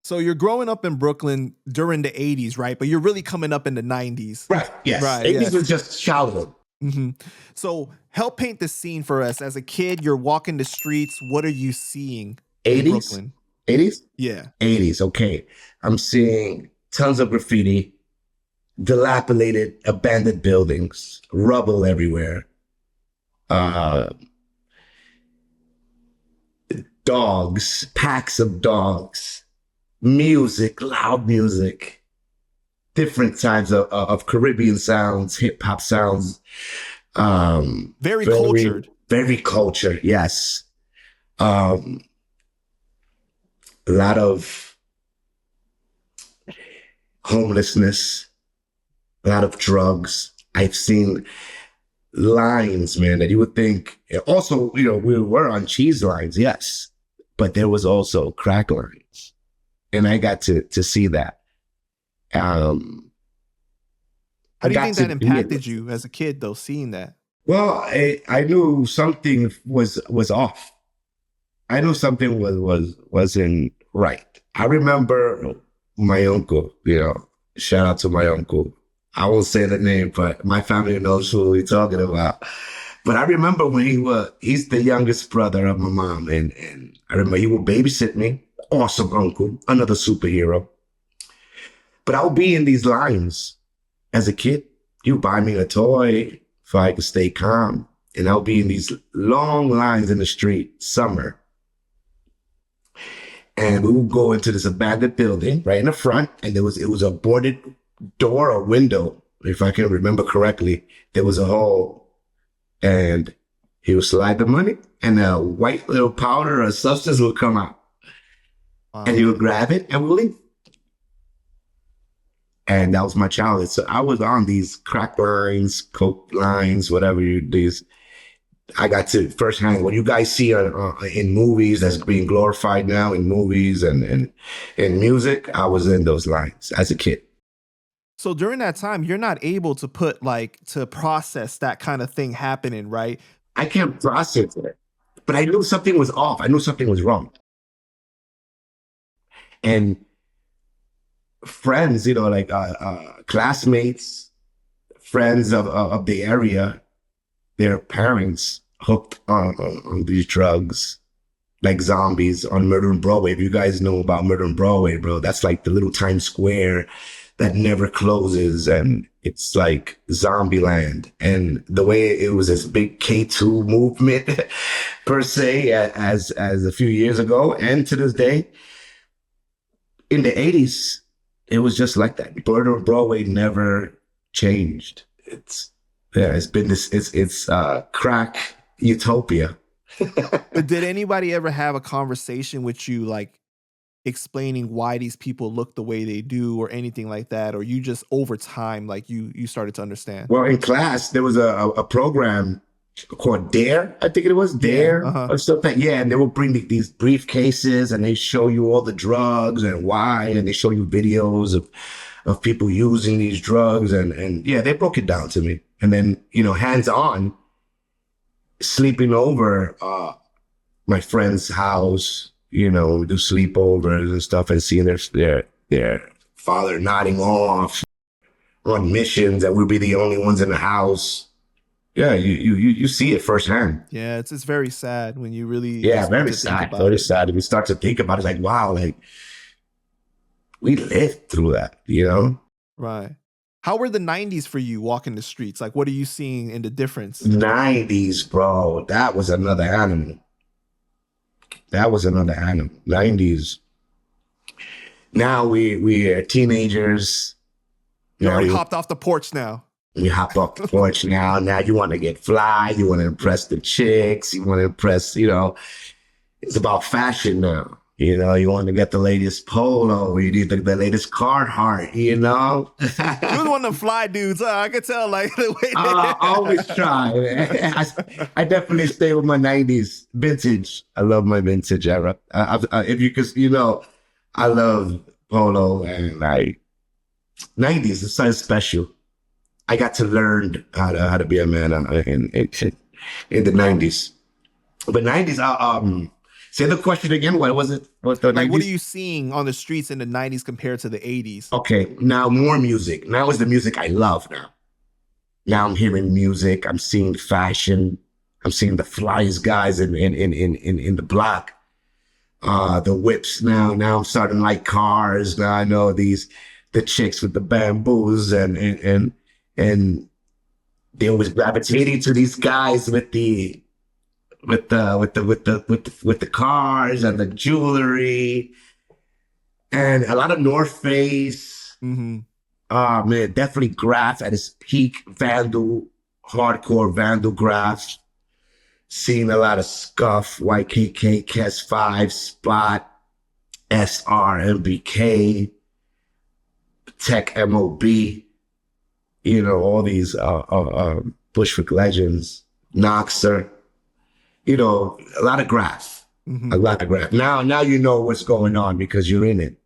So you're growing up in Brooklyn during the 80s, right? But you're really coming up in the 90s. Right, yes. Right, 80s yeah. was just childhood. Mm-hmm. So help paint the scene for us. As a kid, you're walking the streets. What are you seeing in 80s? Brooklyn? 80s? Yeah. 80s, okay. I'm seeing tons of graffiti, dilapidated, abandoned buildings, rubble everywhere. Dogs, packs of dogs, music, loud music, different types of Caribbean sounds, hip hop sounds. Very cultured. Very cultured, yes. A lot of homelessness, a lot of drugs. I've seen lines, man, that you would think. Also, we were on cheese lines, yes, but there was also crack lines, and I got to see that. How do you think that impacted you as a kid, though, seeing that? Well, I knew something was off. I knew something wasn't right. I remember my uncle. Shout out to my uncle. I won't say the name, but my family knows who we're talking about. But I remember when he's the youngest brother of my mom. And I remember he would babysit me. Awesome uncle, another superhero. But I would be in these lines as a kid. He would buy me a toy so I could stay calm. And I would be in these long lines in the street, summer. And we would go into this abandoned building right in the front. And it was a boarded door or window, if I can remember correctly. There was a hole, and he would slide the money, and a white little powder or substance would come out. Wow. And he would grab it and we'll leave. And that was my childhood. So I was on these crack lines, coke lines, whatever these. I got to firsthand what you guys see in movies that's being glorified now in movies and in music. I was in those lines as a kid. So during that time, you're not able to to process that kind of thing happening, right? I can't process it, but I knew something was off. I knew something was wrong. And friends, like classmates, friends of the area, their parents hooked on these drugs like zombies on Murder on Broadway. If you guys know about Murder on Broadway, bro, that's like the little Times Square that never closes, and it's like zombie land. And the way it was this big K2 movement per se, as a few years ago and to this day, in the 80s, it was just like that. Murder on Broadway never changed. It's been it's crack utopia. But did anybody ever have a conversation with you, like explaining why these people look the way they do or anything like that? Or you just over time, like you started to understand? Well, in class, there was a program called D.A.R.E, I think it was D.A.R.E or something. Yeah, and they will bring these briefcases and they show you all the drugs and why, and they show you videos of people using these drugs. And yeah, they broke it down to me. And then, hands-on, sleeping over my friend's house, we do sleepovers and stuff, and seeing their father nodding off on missions, and we'll be the only ones in the house. Yeah, you see it firsthand. Yeah, it's very sad when you really very sad. Very sad. If you start to think about it, it's like, wow, like we lived through that, Right. How were the 90s for you walking the streets? Like, what are you seeing in the difference? 90s, bro. That was another animal. 90s. Now we are teenagers. You already hopped off the porch now. We hop off the porch now. Now you want to get fly. You want to impress the chicks. You want to impress, it's about fashion now. You want to get the latest polo. You need the latest Carhartt, You're one of them fly dudes. I could tell, like, the way I always try. I definitely stay with my 90s vintage. I love my vintage era. If you could, I love polo, and like 90s is something special. I got to learn how to be a man in the 90s. But 90s, Say the question again. What was it? What the Like, what are 90s? you seeing on the streets in the 90s compared to the 80s? Okay, now more music. Now is the music I love now. Now I'm hearing music. I'm seeing fashion. I'm seeing the flyest guys in the block. The whips now. Now I'm starting to like cars. Now I know the chicks with the bamboos and they always gravitating to these guys with the cars and the jewelry and a lot of North Face. Mm-hmm. Man, definitely Graph at its peak, Vandal, hardcore Vandal Graph. Seeing a lot of Scuff, YKK, Kes 5, Spot, SR, MBK, Tech MOB, you know, all these Bushwick legends, Noxer, you know, a lot of Graph. Mm-hmm. A lot of Graph. Now you know what's going on because you're in it.